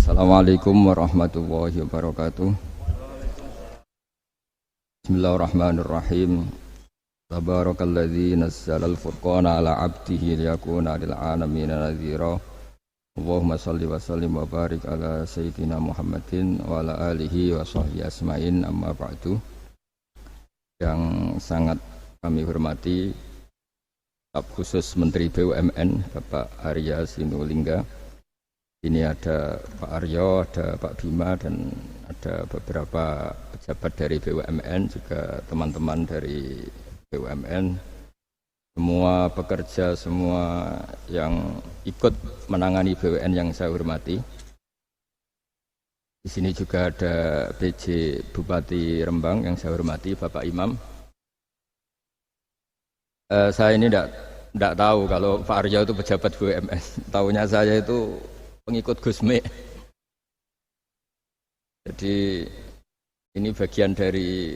Assalamualaikum warahmatullahi wabarakatuh. Bismillahirrahmanirrahim. Tabarakalladzi nazzalal furqana ala 'abdihi liyakuna lil 'alamina nadhira. Allahumma shalli wa sallim wa barik ala sayyidina Muhammadin wa ala alihi wa sahbihi asma'in, amma ba'du. Yang sangat kami hormati Staf Khusus Menteri BUMN Bapak Arya Sinulinga. Ini ada Pak Aryo, ada Pak Bima, dan ada beberapa pejabat dari BUMN, juga teman-teman dari BUMN. Semua pekerja, semua yang ikut menangani BUMN yang saya hormati. Di sini juga ada PJ Bupati Rembang yang saya hormati, Bapak Imam. Saya ini tidak tahu kalau Pak Aryo itu pejabat BUMN. Tahunya saya itu pengikut Gusmi. Jadi ini bagian dari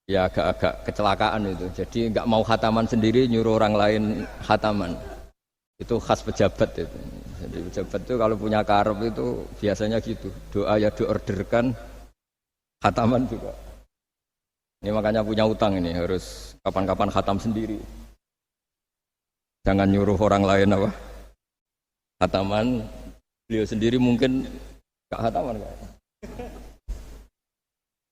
ya agak-agak kecelakaan itu. Jadi nggak mau khataman sendiri, nyuruh orang lain khataman. Itu khas pejabat itu. Jadi pejabat itu kalau punya karep itu biasanya gitu. Doa ya diorderkan, khataman juga. Ini makanya punya utang ini, harus kapan-kapan khatam sendiri. Jangan nyuruh orang lain apa khataman. Beliau sendiri mungkin gak khataman kan?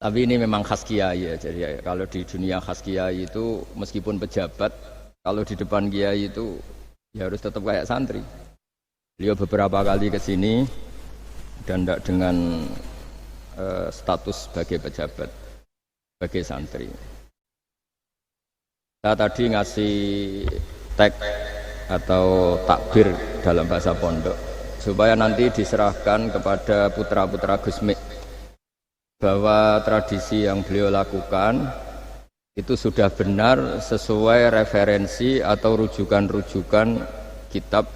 Tapi ini memang khas kiai ya. Jadi kalau di dunia khas kiai itu meskipun pejabat, kalau di depan kiai itu ya harus tetap kayak santri. Beliau beberapa kali ke sini dan tidak dengan status sebagai pejabat, sebagai santri. Saya tadi ngasih tag atau takbir dalam bahasa pondok supaya nanti diserahkan kepada putra-putra Gusmi bahwa tradisi yang beliau lakukan itu sudah benar sesuai referensi atau rujukan-rujukan kitab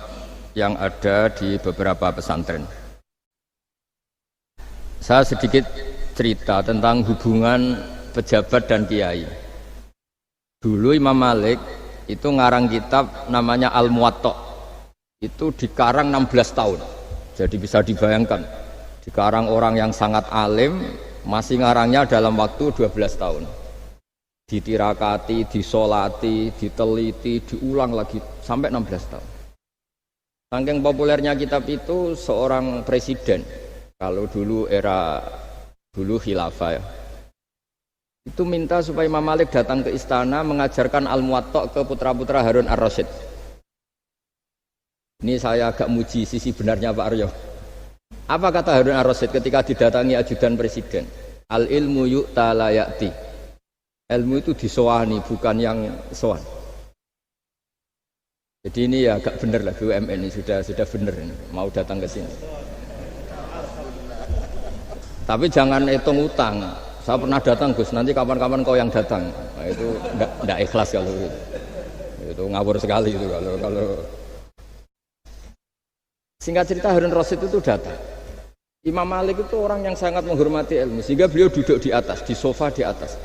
yang ada di beberapa pesantren. Saya sedikit cerita tentang hubungan pejabat dan kiai. Dulu Imam Malik itu ngarang kitab namanya Al-Muwatta. Itu dikarang 16 tahun. Jadi bisa dibayangkan, dikarang orang yang sangat alim, masih ngarangnya dalam waktu 12 tahun. Ditirakati, disolati, diteliti, diulang lagi sampai 16 tahun. Saking populernya kitab itu, seorang presiden, kalau dulu era khilafah ya, itu minta supaya Imam Malik datang ke istana mengajarkan Al-Muwatta ke putra-putra Harun Ar-Rasyid. Ini saya agak muji sisi benarnya Pak Aryo. Apa kata Harun Ar-Rasyid ketika didatangi ajudan presiden? Al-ilmu yu'ta la ya'ti. Ilmu itu disoani, bukan yang soan. Jadi ini ya agak benar lah, BUMN ini sudah benar ini, mau datang ke sini. Tapi jangan hitung utang. Saya pernah datang Gus, nanti kapan-kapan kau yang datang. Nah, itu enggak ikhlas kalau itu. Itu ngawur sekali itu kalau singkat cerita, Harun Rasyid itu datang. Imam Malik itu orang yang sangat menghormati ilmu, sehingga beliau duduk di atas, di sofa di atas.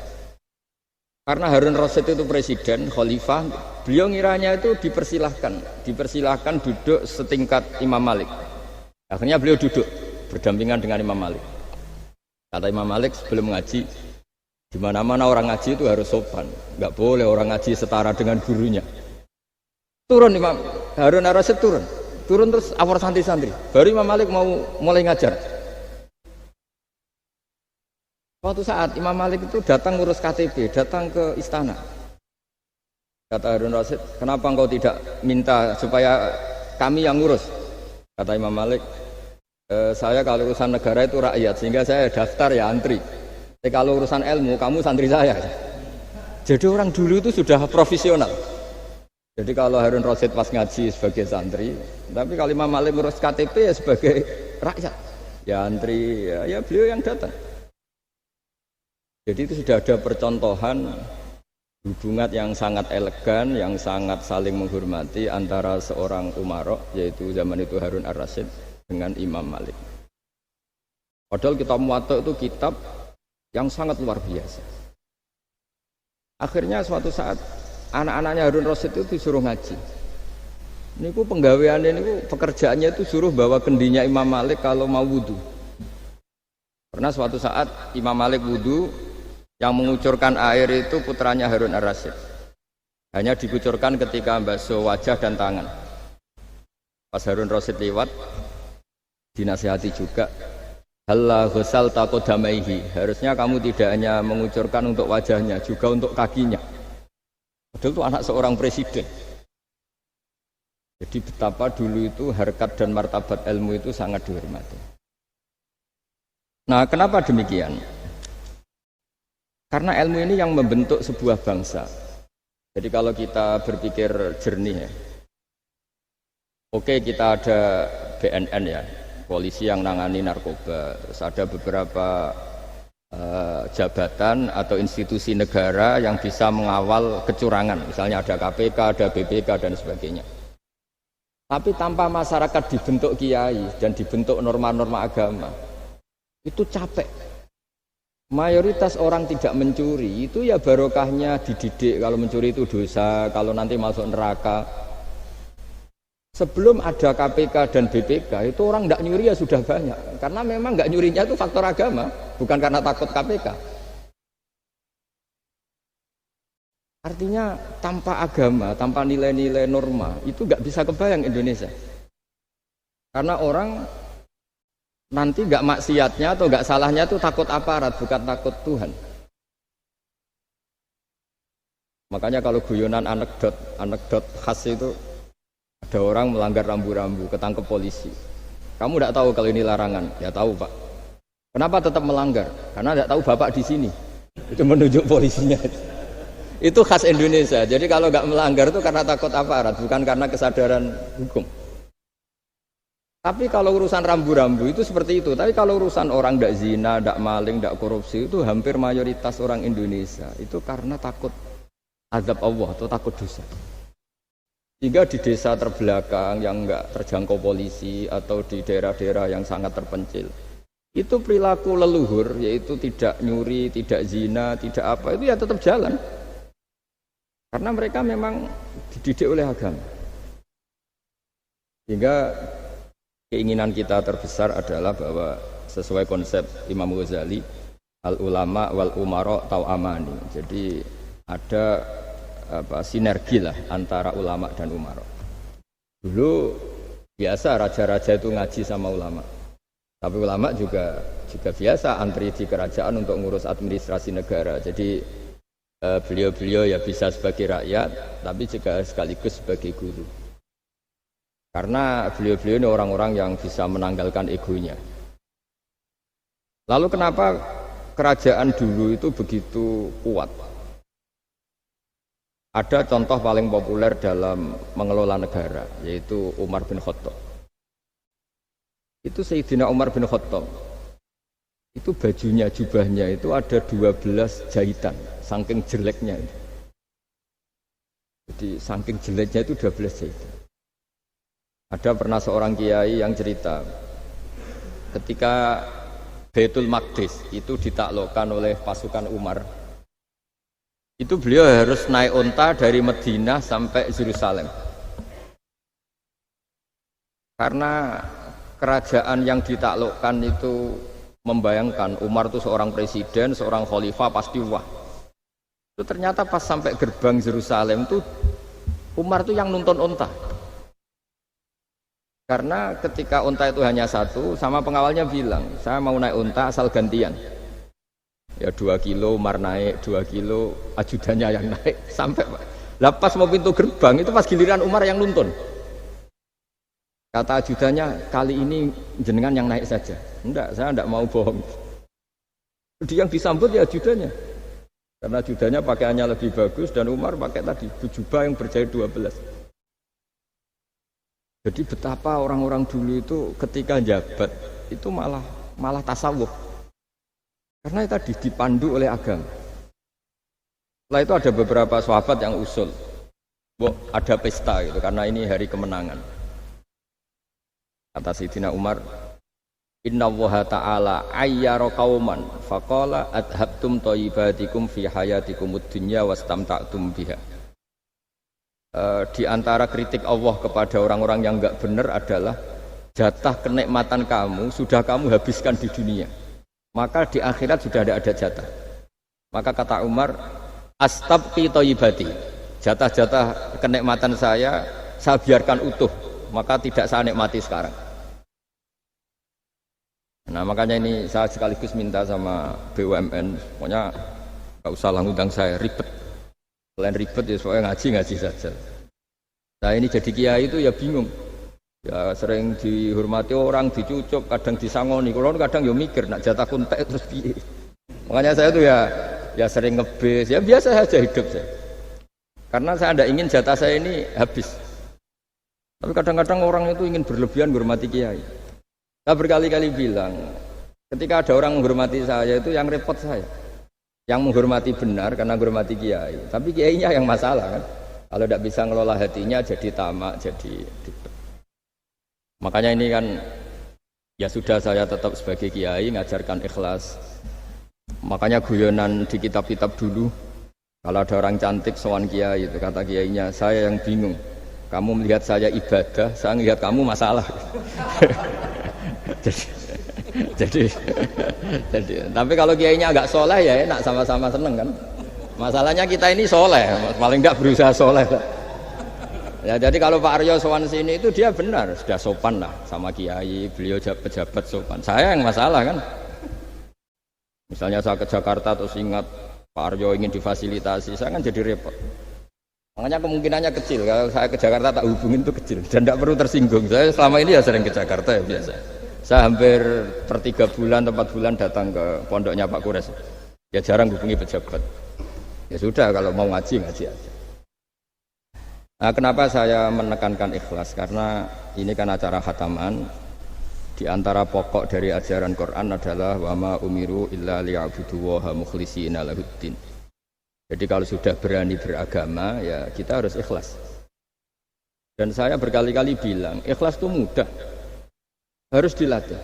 Karena Harun Rasyid itu presiden, khalifah, beliau ngiranya itu dipersilahkan duduk setingkat Imam Malik. Akhirnya beliau duduk berdampingan dengan Imam Malik. Kata Imam Malik sebelum ngaji, di mana-mana orang ngaji itu harus sopan, nggak boleh orang ngaji setara dengan gurunya. Turun Imam Harun Rasyid turun terus awar santri-santri. Baru Imam Malik mau mulai ngajar. Suatu saat Imam Malik itu datang ngurus KTP, datang ke istana. Kata Harun Rasyid, kenapa engkau tidak minta supaya kami yang ngurus? Kata Imam Malik, saya kalau urusan negara itu rakyat, sehingga saya daftar ya antri. Tapi kalau urusan ilmu, kamu santri saya. Jadi orang dulu itu sudah profesional. Jadi kalau Harun Rasyid pas ngaji sebagai santri, tapi kalau Imam Malik ngurus KTP ya sebagai rakyat, ya antri, ya beliau yang datang. Jadi itu sudah ada percontohan hubungan yang sangat elegan, yang sangat saling menghormati antara seorang umara, yaitu zaman itu Harun Ar-Rasyid, dengan Imam Malik. Padahal kitab Muwatta itu kitab yang sangat luar biasa. Akhirnya suatu saat anak-anaknya Harun Rasyid itu disuruh ngaji. Niku penggaweannya niku pekerjaannya itu suruh bawa kendinya Imam Malik kalau mau wudu. Karena suatu saat Imam Malik wudu, yang mengucurkan air itu putranya Harun ar-Rasyid. Hanya dikucurkan ketika basuh wajah dan tangan. Pas Harun Rasyid lewat, dinasihati juga, halla ghusal taqodamaihi, harusnya kamu tidak hanya mengucurkan untuk wajahnya, juga untuk kakinya. Padahal itu anak seorang presiden. Jadi betapa dulu itu harkat dan martabat ilmu itu sangat dihormati. Nah, kenapa demikian? Karena ilmu ini yang membentuk sebuah bangsa. Jadi kalau kita berpikir jernih ya, oke kita ada BNN ya, polisi yang nangani narkoba, terus ada beberapa jabatan atau institusi negara yang bisa mengawal kecurangan, misalnya ada KPK, ada BPK dan sebagainya. Tapi tanpa masyarakat dibentuk kiai dan dibentuk norma-norma agama, itu capek. Mayoritas orang tidak mencuri, itu ya barokahnya dididik kalau mencuri itu dosa, kalau nanti masuk neraka. Sebelum ada KPK dan BPK, itu orang tidak nyuri ya sudah banyak. Karena memang nggak nyurinya itu faktor agama, bukan karena takut KPK. Artinya tanpa agama, tanpa nilai-nilai norma, itu nggak bisa kebayang Indonesia. Karena orang nanti nggak maksiatnya atau nggak salahnya itu takut aparat, bukan takut Tuhan. Makanya kalau guyonan anekdot khas itu, ada orang melanggar rambu-rambu, ketangkep polisi. Kamu tidak tahu kalau ini larangan? Ya tahu Pak. Kenapa tetap melanggar? Karena tidak tahu Bapak di sini. Itu menunjuk polisinya. Itu khas Indonesia. Jadi kalau nggak melanggar itu karena takut aparat, bukan karena kesadaran hukum. Tapi kalau urusan rambu-rambu itu seperti itu. Tapi kalau urusan orang tidak zina, tidak maling, tidak korupsi, itu hampir mayoritas orang Indonesia itu karena takut azab Allah atau takut dosa. Sehingga di desa terbelakang yang nggak terjangkau polisi atau di daerah-daerah yang sangat terpencil, itu perilaku leluhur, yaitu tidak nyuri, tidak zina, tidak apa, itu ya tetap jalan. Karena mereka memang dididik oleh agama. Sehingga keinginan kita terbesar adalah bahwa sesuai konsep Imam Ghazali, al-ulama wal umara tau'amani. Jadi ada sinergi lah antara ulama dan umara. Dulu biasa raja-raja itu ngaji sama ulama. Tapi ulama juga biasa antri di kerajaan untuk ngurus administrasi negara. Jadi beliau-beliau ya bisa sebagai rakyat, tapi juga sekaligus sebagai guru. Karena beliau-beliau ini orang-orang yang bisa menanggalkan egonya. Lalu kenapa kerajaan dulu itu begitu kuat? Ada contoh paling populer dalam mengelola negara, yaitu Umar bin Khattab. Itu Sayyidina Umar bin Khattab. Itu bajunya, jubahnya itu ada 12 jahitan, saking jeleknya itu. Jadi saking jeleknya itu 12 jahitan. Ada pernah seorang kiai yang cerita, ketika Baitul Maqdis itu ditaklukkan oleh pasukan Umar, itu beliau harus naik unta dari Madinah sampai Yerusalem. Karena kerajaan yang ditaklukkan itu membayangkan Umar itu seorang presiden, seorang khalifah, pasti wah. Itu ternyata pas sampai gerbang Yerusalem itu Umar itu yang nuntun unta. Karena ketika unta itu hanya satu, sama pengawalnya bilang, saya mau naik unta asal gantian. Ya 2 kilo Umar naik, 2 kilo ajudannya yang naik, sampai lepas mau pintu gerbang itu pas giliran Umar yang nuntun. Kata ajudannya, kali ini jenengan yang naik saja. Enggak, saya enggak mau bohong. Jadi yang disambut ya ajudannya. Karena ajudannya pakaiannya lebih bagus dan Umar pakai tadi jubah yang berjahit 12. Jadi betapa orang-orang dulu itu ketika jabat itu malah tasawuf. Karena tadi dipandu oleh agama. Setelah itu ada beberapa sahabat yang usul, ada pesta gitu karena ini hari kemenangan. Kata Sayyidina Umar, Inna Allaha ta'ala ayyara qauman faqala adhabtum thayyibatikum fi hayatikumud dunya wastamta'tum biha. di antara kritik Allah kepada orang-orang yang enggak benar adalah jatah kenikmatan kamu sudah kamu habiskan di dunia, maka di akhirat sudah tidak ada jatah. Maka kata Umar, astabqi thayyibati, jatah-jatah kenikmatan saya biarkan utuh, maka tidak saya nikmati sekarang. Nah makanya ini saya sekaligus minta sama BUMN, pokoknya nggak usah lah ngundang saya, ribet. Selain ribet ya soalnya ngaji saja. Nah ini jadi kiai itu ya bingung, ya sering dihormati orang, dicucuk, kadang disangoni. Kalau kadang ya mikir, nak jatah kuntek terus piye. Makanya saya tuh ya sering ngebis, ya biasa saja hidup saya. Karena saya tidak ingin jatah saya ini habis. Tapi kadang-kadang orang itu ingin berlebihan menghormati kiai. Saya berkali-kali bilang, ketika ada orang menghormati saya itu yang repot saya. Yang menghormati benar karena menghormati kiai, tapi kiainya yang masalah kan. Kalau tidak bisa ngelola hatinya jadi tamak, jadi ribet. Makanya ini kan ya sudah, saya tetap sebagai kiai ngajarkan ikhlas. Makanya guyonan di kitab-kitab dulu, kalau ada orang cantik sowan kiai itu kata kiainya, saya yang bingung. Kamu melihat saya ibadah, saya melihat kamu masalah. jadi tapi kalau kiainya agak soleh ya enak, sama-sama seneng kan. Masalahnya kita ini soleh, paling enggak berusaha soleh. Ya jadi kalau Pak Aryo sowan sini itu dia benar, sudah sopan lah sama kiai, beliau pejabat sopan. Saya yang masalah kan. Misalnya saya ke Jakarta terus ingat Pak Aryo ingin difasilitasi, saya kan jadi repot. Makanya kemungkinannya kecil, kalau saya ke Jakarta tak hubungin itu kecil dan tidak perlu tersinggung. Saya selama ini ya sering ke Jakarta ya biasa. Saya hampir per 3 bulan atau 4 bulan datang ke pondoknya Pak Kures. Ya jarang hubungi pejabat. Ya sudah, kalau mau ngaji aja. Nah, kenapa saya menekankan ikhlas? Karena ini kan acara khataman. Di antara pokok dari ajaran Quran adalah wa ma umiru illa liya'budullaha mukhlishina lahuddin. Jadi kalau sudah berani beragama ya kita harus ikhlas. Dan saya berkali-kali bilang, ikhlas itu mudah. Harus dilatih.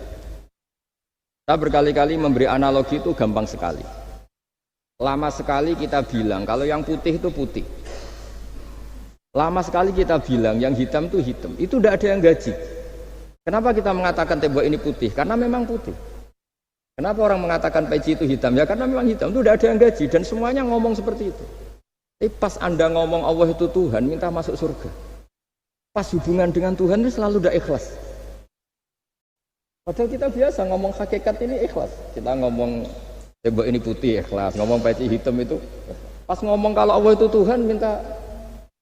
Saya berkali-kali memberi analogi itu gampang sekali. Lama sekali kita bilang kalau yang putih itu putih. Lama sekali kita bilang yang hitam itu hitam. Itu tidak ada yang gaji. Kenapa kita mengatakan tembok ini putih? Karena memang putih. Kenapa orang mengatakan peci itu hitam? Ya karena memang hitam. Itu tidak ada yang gaji dan semuanya ngomong seperti itu. Tapi pas Anda ngomong Allah itu Tuhan, minta masuk surga. Pas hubungan dengan Tuhan itu selalu tidak ikhlas. Padahal kita biasa ngomong hakikat ini ikhlas. Kita ngomong tembok ini putih ikhlas, ngomong peci hitam itu. Pas ngomong kalau Allah itu Tuhan minta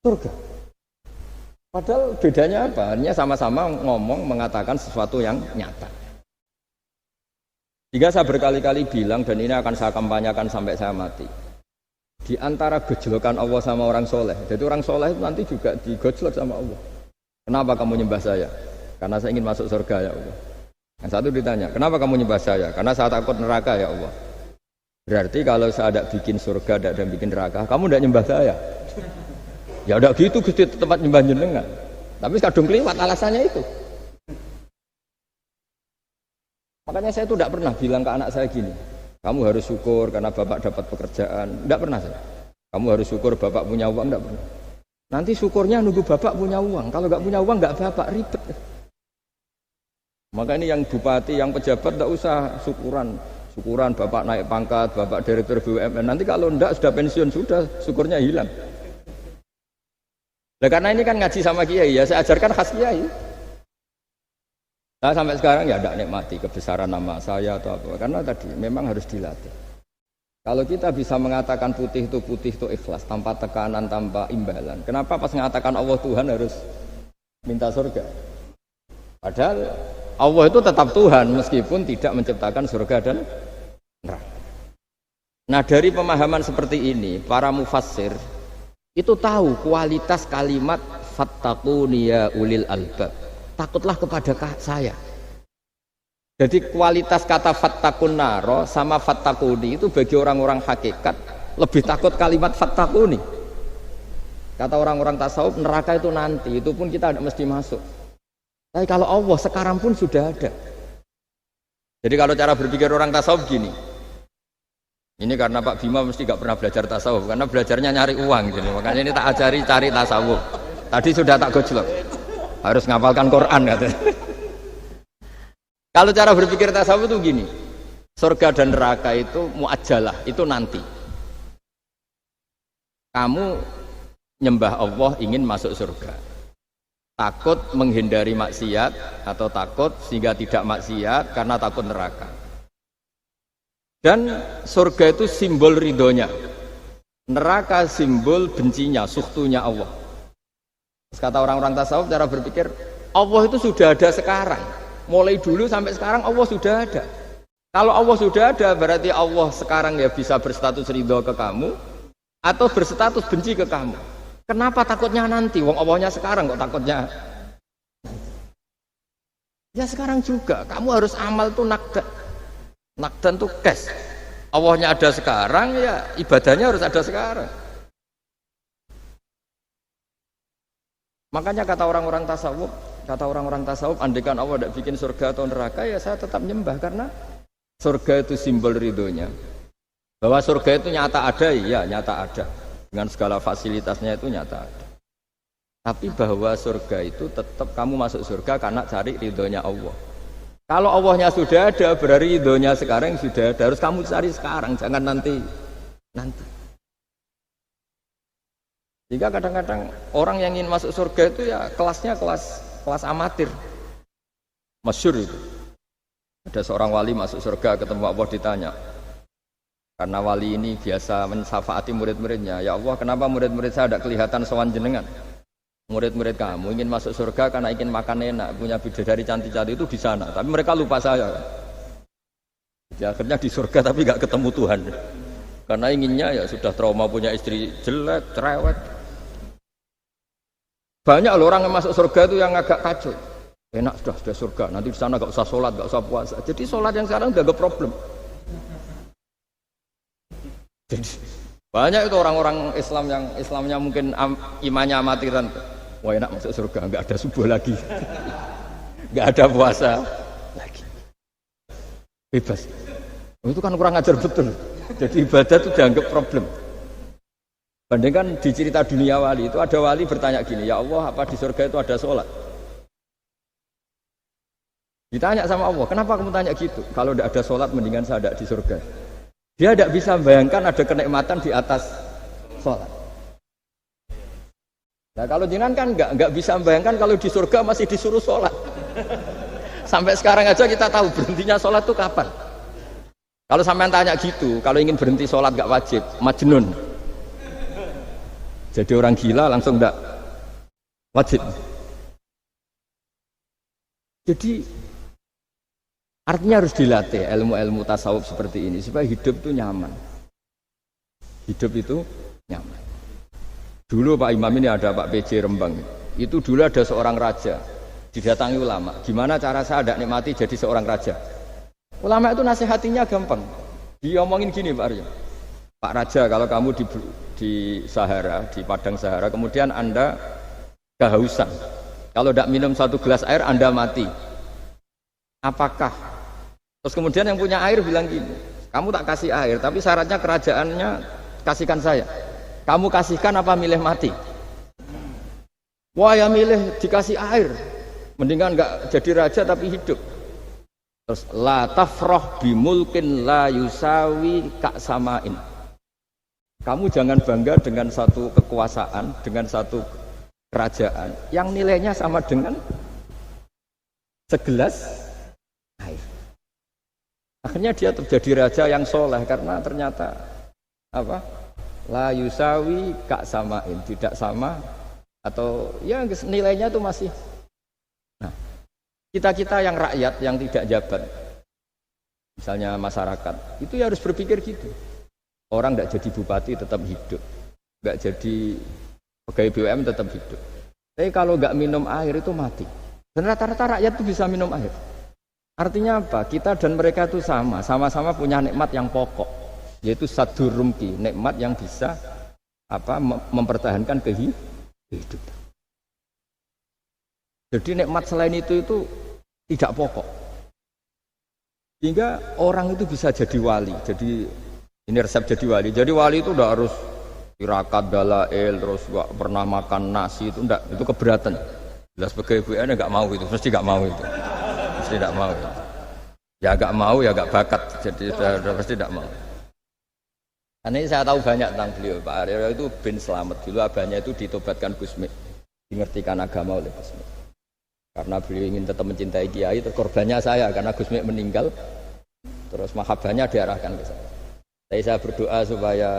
surga. Padahal bedanya apa? Hanya sama-sama ngomong mengatakan sesuatu yang nyata. Jika saya berkali-kali bilang dan ini akan saya kampanyakan sampai saya mati. Di antara gejolokan Allah sama orang soleh. Jadi orang soleh itu nanti juga digojlok sama Allah. Kenapa kamu nyembah saya? Karena saya ingin masuk surga ya Allah. Yang satu ditanya, kenapa kamu nyembah saya? Karena saya takut neraka ya Allah. Berarti kalau saya tidak bikin surga, tidak ada bikin neraka, kamu tidak nyembah saya. Ya udah gitu Gusti, tempat nyembah jenengan. Tapi kadung keliwat alasannya itu. Makanya saya itu tidak pernah bilang ke anak saya gini, kamu harus syukur karena bapak dapat pekerjaan. Tidak pernah saya. Kamu harus syukur bapak punya uang, tidak pernah. Nanti syukurnya nunggu bapak punya uang. Kalau nggak punya uang nggak bapak, ribet. Maka ini yang bupati, yang pejabat tidak usah syukuran bapak naik pangkat, bapak direktur BUMN. Nanti kalau tidak sudah pensiun sudah syukurnya hilang. Nah, karena ini kan ngaji sama kiai ya, saya ajarkan khas kiai. Nah, sampai sekarang ya tidak nikmati kebesaran nama saya atau apa, karena tadi memang harus dilatih. Kalau kita bisa mengatakan putih itu ikhlas, tanpa tekanan, tanpa imbalan. Kenapa pas mengatakan Allah Tuhan harus minta surga? Padahal Allah itu tetap Tuhan meskipun tidak menciptakan surga dan neraka. Nah dari pemahaman seperti ini para mufassir itu tahu kualitas kalimat fattaquni ya ulil albab, takutlah kepada saya. Jadi kualitas kata fattaqun naro sama fattaquni itu bagi orang-orang hakikat lebih takut kalimat fattaquni. Kata orang-orang tasawuf neraka itu nanti, itu pun kita tidak mesti masuk. Tapi kalau Allah sekarang pun sudah ada. Jadi kalau cara berpikir orang tasawuf gini, Ini karena Pak Bima mesti gak pernah belajar tasawuf, karena belajarnya nyari uang gitu. Makanya ini tak ajari cari tasawuf. Tadi sudah tak gojlok. Harus ngapalkan Quran katanya. Kalau cara berpikir tasawuf itu gini. Surga dan neraka itu muajjalah, itu nanti. Kamu nyembah Allah ingin masuk surga. Takut menghindari maksiat atau takut sehingga tidak maksiat karena takut neraka. Dan surga itu simbol ridhonya, neraka simbol bencinya, sukhtunya Allah. Terus kata orang-orang tasawuf cara berpikir, Allah itu sudah ada sekarang. Mulai dulu sampai sekarang Allah sudah ada. Kalau Allah sudah ada berarti Allah sekarang ya bisa berstatus ridho ke kamu atau berstatus benci ke kamu. Kenapa takutnya nanti? Wong Allahnya sekarang kok takutnya? Ya sekarang juga. Kamu harus amal tuh nakdan. Nakdan tuh cash. Allahnya ada sekarang, ya ibadahnya harus ada sekarang. Makanya kata orang-orang tasawuf, andaikan Allah tidak bikin surga atau neraka, ya saya tetap nyembah karena surga itu simbol ridhonya. Bahwa surga itu nyata ada, ya nyata ada. Dengan segala fasilitasnya itu nyata ada. Tapi bahwa surga itu tetap kamu masuk surga karena cari ridhonya Allah. Kalau Allahnya sudah ada, berarti ridhonya sekarang sudah ada. Harus kamu cari sekarang, jangan nanti. Jika kadang-kadang orang yang ingin masuk surga itu ya kelasnya kelas amatir. Masyhur itu. Ada seorang wali masuk surga ketemu Allah ditanya. Karena wali ini biasa mensafaati murid-muridnya. Ya Allah, kenapa murid-murid saya tidak kelihatan sowan jenengan? Murid-murid kamu ingin masuk surga karena ingin makan enak, punya bidadari cantik-cantik itu di sana. Tapi mereka lupa saya. Jadi akhirnya di surga tapi nggak ketemu Tuhan. Karena inginnya ya sudah trauma punya istri jelek, cerewet. Banyak loh orang yang masuk surga itu yang agak kacau. Enak sudah surga, nanti di sana nggak usah sholat, nggak usah puasa. Jadi sholat yang sekarang udah gak problem. Jadi banyak itu orang-orang Islam yang Islamnya mungkin imannya amatiran. Wah enak masuk surga, nggak ada subuh lagi, nggak ada puasa lagi, bebas. Itu kan kurang ajar betul. Jadi ibadah itu dianggap problem. Bandingkan di cerita dunia wali itu ada wali bertanya gini, ya Allah apa di surga itu ada sholat? Ditanya sama Allah, kenapa kamu tanya gitu? Kalau tidak ada sholat mendingan saya ada di surga. Dia tidak bisa membayangkan ada kenikmatan di atas sholat. Nah kalau jenengan kan nggak bisa membayangkan kalau di surga masih disuruh sholat. Sampai sekarang aja kita tahu berhentinya sholat itu kapan. Kalau sampean tanya gitu, kalau ingin berhenti sholat nggak wajib, majnun. Jadi orang gila langsung nggak wajib. Jadi artinya harus dilatih ilmu-ilmu tasawuf seperti ini supaya hidup itu nyaman. Hidup itu nyaman. Dulu Pak Imam ini ada Pak PJ Rembang. Itu dulu ada seorang raja didatangi ulama. Gimana cara saya tidak nikmati jadi seorang raja? Ulama itu nasihatinya gampang. Dia omongin gini Pak Arya. Pak Raja kalau kamu di Sahara, di padang Sahara, kemudian Anda kehausan. Kalau tidak minum satu gelas air Anda mati. Apakah? Terus kemudian yang punya air bilang gini, kamu tak kasih air, tapi syaratnya kerajaannya kasihkan saya. Kamu kasihkan apa milih mati? Wah ya milih dikasih air. Mendingan nggak jadi raja tapi hidup. Terus la tafrah bimulkin la yusawi kak samain. Kamu jangan bangga dengan satu kekuasaan, dengan satu kerajaan yang nilainya sama dengan segelas air. Akhirnya dia terjadi raja yang soleh karena ternyata apa? La yusawi kak samain, tidak sama atau ya nilainya itu masih. Nah, kita yang rakyat yang tidak jabat, misalnya masyarakat, itu ya harus berpikir gitu. Orang tidak jadi bupati tetap hidup, nggak jadi pegawai BUMN tetap hidup. Tapi kalau nggak minum air itu mati. Dan rata-rata rakyat itu bisa minum air. Artinya apa? Kita dan mereka itu sama-sama punya nikmat yang pokok. Yaitu sadur rumki, nikmat yang bisa mempertahankan kehidupan. Jadi nikmat selain itu tidak pokok. Sehingga orang itu bisa jadi wali, jadi Ini resep jadi wali. Jadi wali itu udah harus tirakat dalail terus gak pernah makan nasi itu enggak, itu keberatan. Jelas sebagai ibu nggak mau itu, mesti nggak mau itu, mesti nggak mau. Ya nggak mau ya nggak bakat, jadi sudah pasti nggak mau. Karena ini saya tahu banyak tentang beliau. Pak Aryo itu bin selamat dulu, abahnya itu ditobatkan Gusmi, dimengertikan agama oleh Gusmi. Karena beliau ingin tetap mencintai kiai, terus korbannya saya karena Gusmi meninggal, terus mahabbahnya diarahkan ke saya. Tapi saya berdoa supaya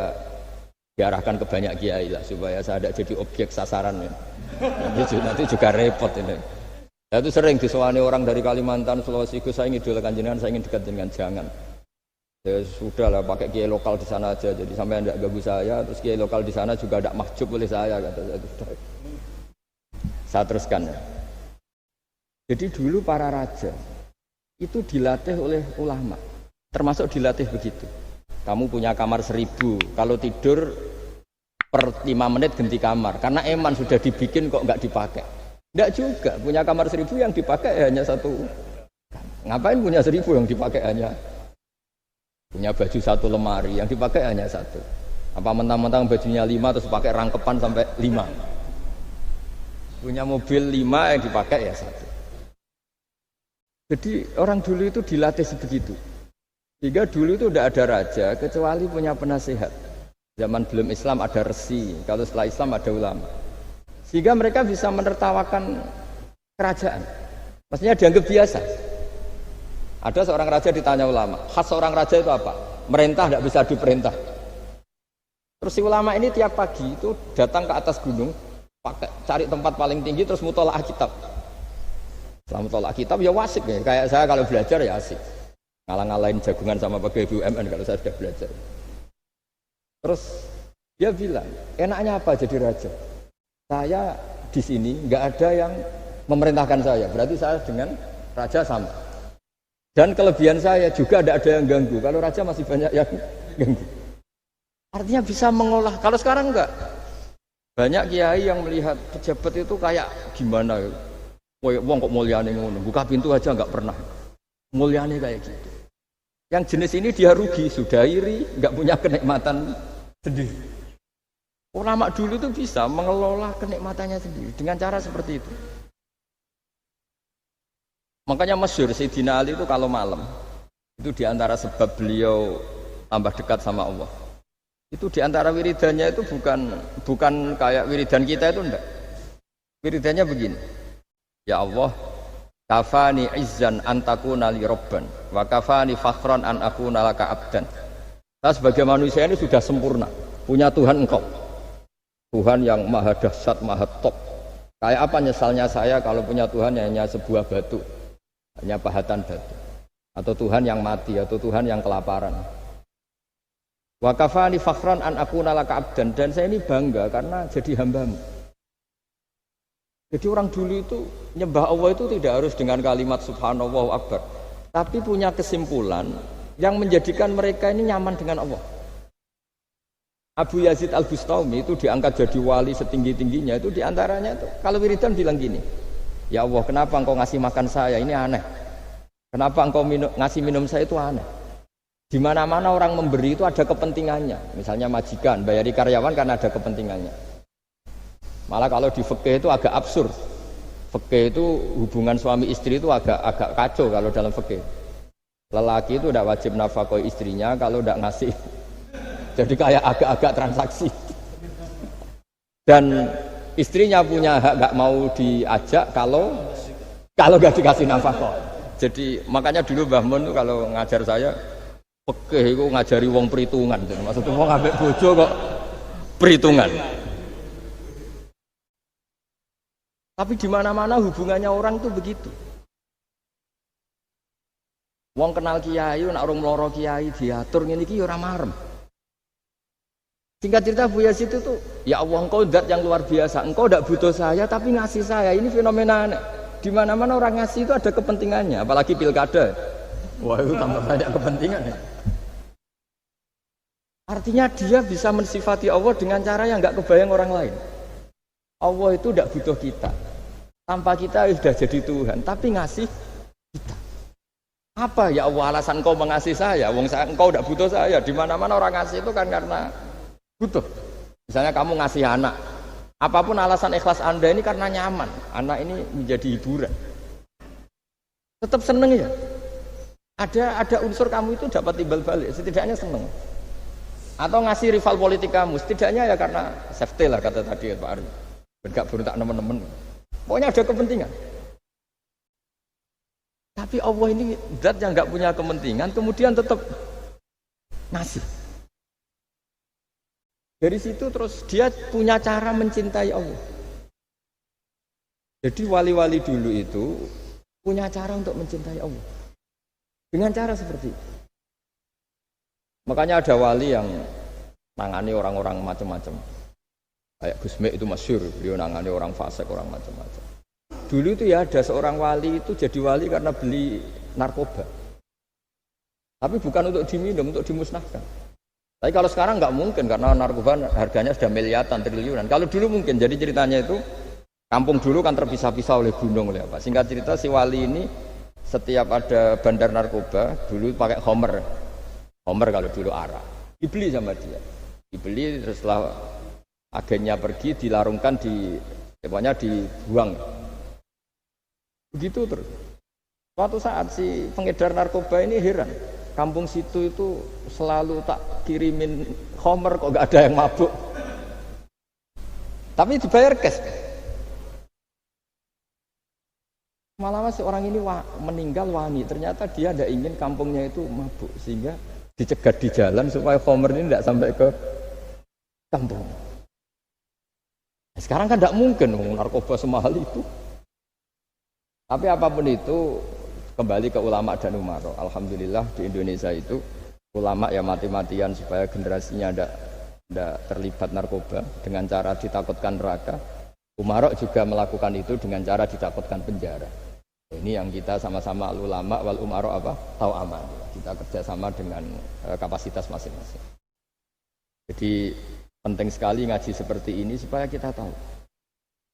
diarahkan ke banyak kiai lah, supaya saya tidak jadi objek sasaran ya. Nanti juga repot ini. Ya itu sering disewani orang dari Kalimantan, Sulawesi, saya ingin idolakan jenengan, saya ingin dekat dengan jangan. Ya sudah lah, pakai kiai lokal di sana aja, jadi sampai tidak ganggu saya. Terus kiai lokal di sana juga tidak mahjub oleh saya, kata saya. Saya teruskan ya. Jadi dulu para raja itu dilatih oleh ulama, termasuk dilatih begitu. Kamu punya kamar 1000, kalau tidur per 5 menit ganti kamar, karena eman sudah dibikin kok nggak dipakai. Nggak juga, punya kamar 1000 yang dipakai hanya 1. Ngapain punya 1000 yang dipakai hanya? Punya baju 1 lemari, yang dipakai hanya 1. Apa mentang-mentang bajunya 5 terus pakai rangkepan sampai 5. Punya mobil 5 yang dipakai ya 1. Jadi orang dulu itu dilatih sebegitu. Sehingga dulu itu tidak ada raja kecuali punya penasehat. Zaman belum Islam ada resi, kalau setelah Islam ada ulama. Sehingga mereka bisa menertawakan kerajaan. Maksudnya dianggap biasa. Ada seorang raja ditanya ulama, khas seorang raja itu apa? Merintah tidak bisa diperintah. Terus si ulama ini tiap pagi itu datang ke atas gunung, cari tempat paling tinggi terus mutolaah kitab. Setelah mutolaah kitab ya wasik ya. Kayak saya kalau belajar ya asik. Ngalang-ngalain jagungan sama pegawai BUMN kalau saya sudah belajar. Terus dia bilang, enaknya apa jadi raja? Saya di sini nggak ada yang memerintahkan saya, berarti saya dengan raja sama. Dan kelebihan saya juga tidak ada yang ganggu. Kalau raja masih banyak yang ganggu. Artinya bisa mengolah. Kalau sekarang enggak. Banyak kiai yang melihat pejabat itu kayak gimana? Wong kok mulyane ngono, buka pintu aja nggak pernah. Mulyane kayak gitu. Yang jenis ini dia rugi, sudah iri, nggak punya kenikmatan sendiri. Ulama dulu itu bisa mengelola kenikmatannya sendiri dengan cara seperti itu. Makanya masyhur Sayyidina Ali itu kalau malam, itu diantara sebab beliau tambah dekat sama Allah. Itu diantara wiridannya itu bukan kayak wiridan kita itu enggak. Wiridannya begini. Ya Allah, kafani izzan an takuna li robban wa kafani fakhran an akuna laka abdan. Saya sebagai manusia ini sudah sempurna, punya Tuhan engkau, Tuhan yang maha dahsyat, maha top. Kayak apa nyesalnya saya kalau punya Tuhan yang hanya sebuah batu, hanya pahatan batu, atau Tuhan yang mati, atau Tuhan yang kelaparan. Wa kafani fakhran an akuna laka abdan, dan saya ini bangga karena jadi hambamu. Jadi orang dulu itu nyembah Allah itu tidak harus dengan kalimat subhanallahu akbar, tapi punya kesimpulan yang menjadikan mereka ini nyaman dengan Allah. Abu Yazid Al-Bustami itu diangkat jadi wali setinggi-tingginya, itu diantaranya itu kalau wiridan bilang gini, ya Allah kenapa engkau ngasih makan saya, ini aneh. Kenapa engkau ngasih minum saya, itu aneh. Di mana-mana orang memberi itu ada kepentingannya, misalnya majikan bayari karyawan karena ada kepentingannya. Malah kalau di fikih itu agak absurd. Fikih itu hubungan suami istri itu agak kacau kalau dalam fikih. Lelaki itu tidak wajib nafkahi istrinya kalau tidak ngasih. Jadi kayak agak-agak transaksi. Dan istrinya punya hak nggak mau diajak kalau nggak dikasih nafkah. Jadi makanya dulu Mbah Mun itu kalau ngajar saya, fikih itu ngajari wong perhitungan. Maksudnya wong ambek bojo kok perhitungan. Tapi di mana-mana hubungannya orang tuh begitu. Wong kenal kiai, nak orang meloro kiai diatur ngene iki ora marem. Singkat cerita Bu Yazid itu tuh, ya Allah engkau zat yang luar biasa. Engkau tidak butuh saya tapi ngasih saya. Ini fenomena aneh. Di mana-mana orang ngasih itu ada kepentingannya, apalagi pilkada. Wah, itu tambah banyak kepentingan ya. Artinya dia bisa mensifati Allah dengan cara yang enggak kebayang orang lain. Allah itu tidak butuh kita. Tanpa kita sudah jadi Tuhan, tapi ngasih kita. Apa ya Allah alasan kau mengasihi saya? Engkau tidak butuh saya. Di mana-mana orang ngasih itu kan karena butuh. Misalnya kamu ngasih anak, apapun alasan ikhlas Anda ini karena nyaman. Anak ini menjadi hiburan. Tetap seneng ya. Ada unsur kamu itu dapat timbal balik. Setidaknya seneng. Atau ngasih rival politik kamu, setidaknya ya karena safety lah kata tadi Pak Ari. Bergak berontak teman-teman. Pokoknya ada kepentingan. Tapi Allah ini zat yang nggak punya kepentingan, kemudian tetap ngasih. Dari situ terus dia punya cara mencintai Allah. Jadi wali-wali dulu itu punya cara untuk mencintai Allah. Dengan cara seperti itu. Makanya ada wali yang nangani orang-orang macam-macam. Kayak Gusme itu masyhur, beliau nangani orang fasik, orang macam-macam. Dulu itu ya ada seorang wali itu jadi wali karena beli narkoba. Tapi bukan untuk diminum, untuk dimusnahkan. Tapi kalau sekarang nggak mungkin karena narkoba harganya sudah miliaran, triliunan. Kalau dulu mungkin. Jadi ceritanya itu kampung dulu kan terpisah-pisah oleh gunung oleh apa. Singkat cerita si wali ini setiap ada bandar narkoba dulu pakai homer. Homer kalau dulu arak. Dibeli sama dia. Dibeli terus setelah agennya pergi dilarungkan pokoknya dibuang. Begitu terus. Suatu saat si pengedar narkoba ini heran. Kampung situ itu selalu tak kirimin homer kok gak ada yang mabuk. Tapi dibayar cash. Malah seorang ini meninggal wangi. Ternyata dia tidak ingin kampungnya itu mabuk. Sehingga dicegat di jalan supaya homer ini tidak sampai ke kampung. Sekarang kan tidak mungkin narkoba semahal itu. Tapi apapun itu kembali ke ulama dan umaro. Alhamdulillah di Indonesia itu ulama ya mati-matian supaya generasinya tidak terlibat narkoba dengan cara ditakutkan neraka. Umaro juga melakukan itu dengan cara ditakutkan penjara. Ini yang kita sama-sama ulama wal umaro tahu aman. Kita kerjasama dengan kapasitas masing-masing. Jadi penting sekali ngaji seperti ini supaya kita tahu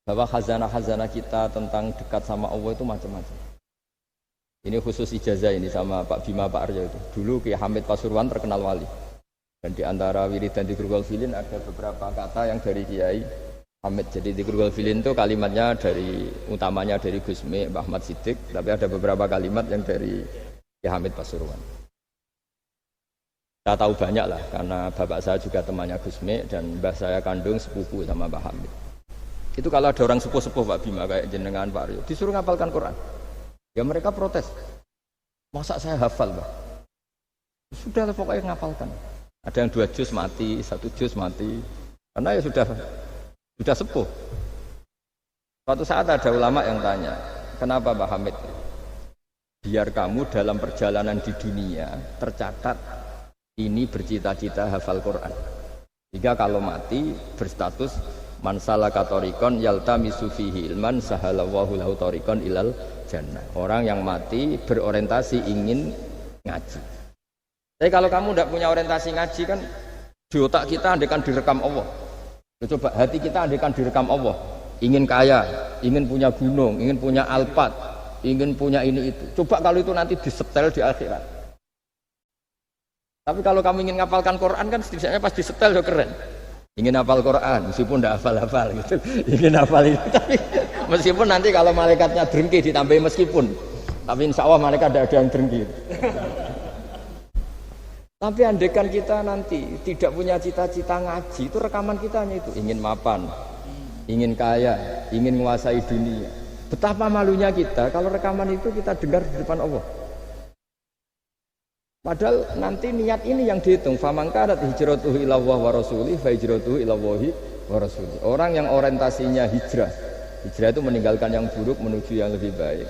bahwa khazanah-khazanah kita tentang dekat sama Allah itu macam-macam. Ini khusus ijazah ini sama Pak Bima Pak Aryo itu. Dulu Ki Hamid Pasuruan terkenal wali. Dan di antara wiridan Dzikrul Filin ada beberapa kata yang dari Kiai Hamid. Jadi Dzikrul Filin itu kalimatnya utamanya dari Gusme Mbah Ahmad Siddiq, tapi ada beberapa kalimat yang dari Ki Hamid Pasuruan. Saya tahu banyak lah karena bapak saya juga temannya Gusme dan mbah saya kandung sepupu sama Mbah Hamid. Itu kalau ada orang sepuh-sepuh Pak Bima kayak jenengan Pak Aryo disuruh ngapalkan Quran, ya mereka protes. Masa saya hafal Pak? Sudah lah pokoknya ngapalkan. Ada yang 2 juz mati, 1 juz mati, karena ya sudah sepuh. Suatu saat ada ulama yang tanya, kenapa Pak Hamid? Biar kamu dalam perjalanan di dunia tercatat ini bercita-cita hafal Quran. Jika kalau mati berstatus man salaka thariqan yaltamisu fihi ilman sahalallahu lahu thariqan ilal jannah. Orang yang mati berorientasi ingin ngaji. Tapi kalau kamu tidak punya orientasi ngaji kan di otak kita andaikan direkam Allah. Coba hati kita andaikan direkam Allah. Ingin kaya, ingin punya gunung, ingin punya alpat, ingin punya ini itu. Coba kalau itu nanti disetel di akhirat. Tapi kalau kamu ingin ngapalkan Quran kan setidaknya pas disetel udah keren. Ingin hafal Quran, meskipun tidak hafal-hafal gitu. Ingin hafal itu, tapi meskipun nanti kalau malaikatnya drengki ditambahin meskipun. Tapi insya Allah malaikat tidak ada yang drengki. Tapi andaikan kita nanti tidak punya cita-cita ngaji, itu rekaman kita hanya itu. Ingin mapan, ingin kaya, ingin menguasai dunia. Betapa malunya kita kalau rekaman itu kita dengar di depan Allah. Padahal nanti niat ini yang dihitung. Famangkanat hijratuhu ila Allah wa rasulih fa hijratuhu ila Allah wa rasulih. Orang yang orientasinya hijrah itu meninggalkan yang buruk menuju yang lebih baik.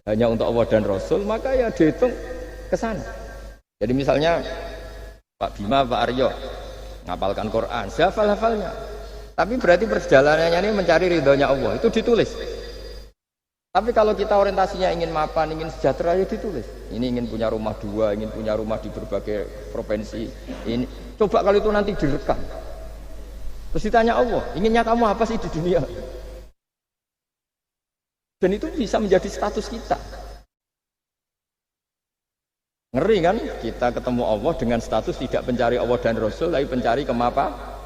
Hanya untuk Allah dan Rasul, maka ya dihitung ke sana. Jadi misalnya Pak Bima, Pak Aryo ngapalkan Quran, hafal-hafalnya. Tapi berarti perjalanannya ini mencari ridhonya Allah, itu ditulis. Tapi kalau kita orientasinya ingin mapan, ingin sejahtera, ya ditulis. Ini ingin punya rumah 2, ingin punya rumah di berbagai provinsi. Ini coba kalau itu nanti direkam. Terus ditanya Allah, inginnya kamu apa sih di dunia? Dan itu bisa menjadi status kita. Ngeri kan? Kita ketemu Allah dengan status tidak pencari Allah dan Rasul, tapi pencari kemapanan.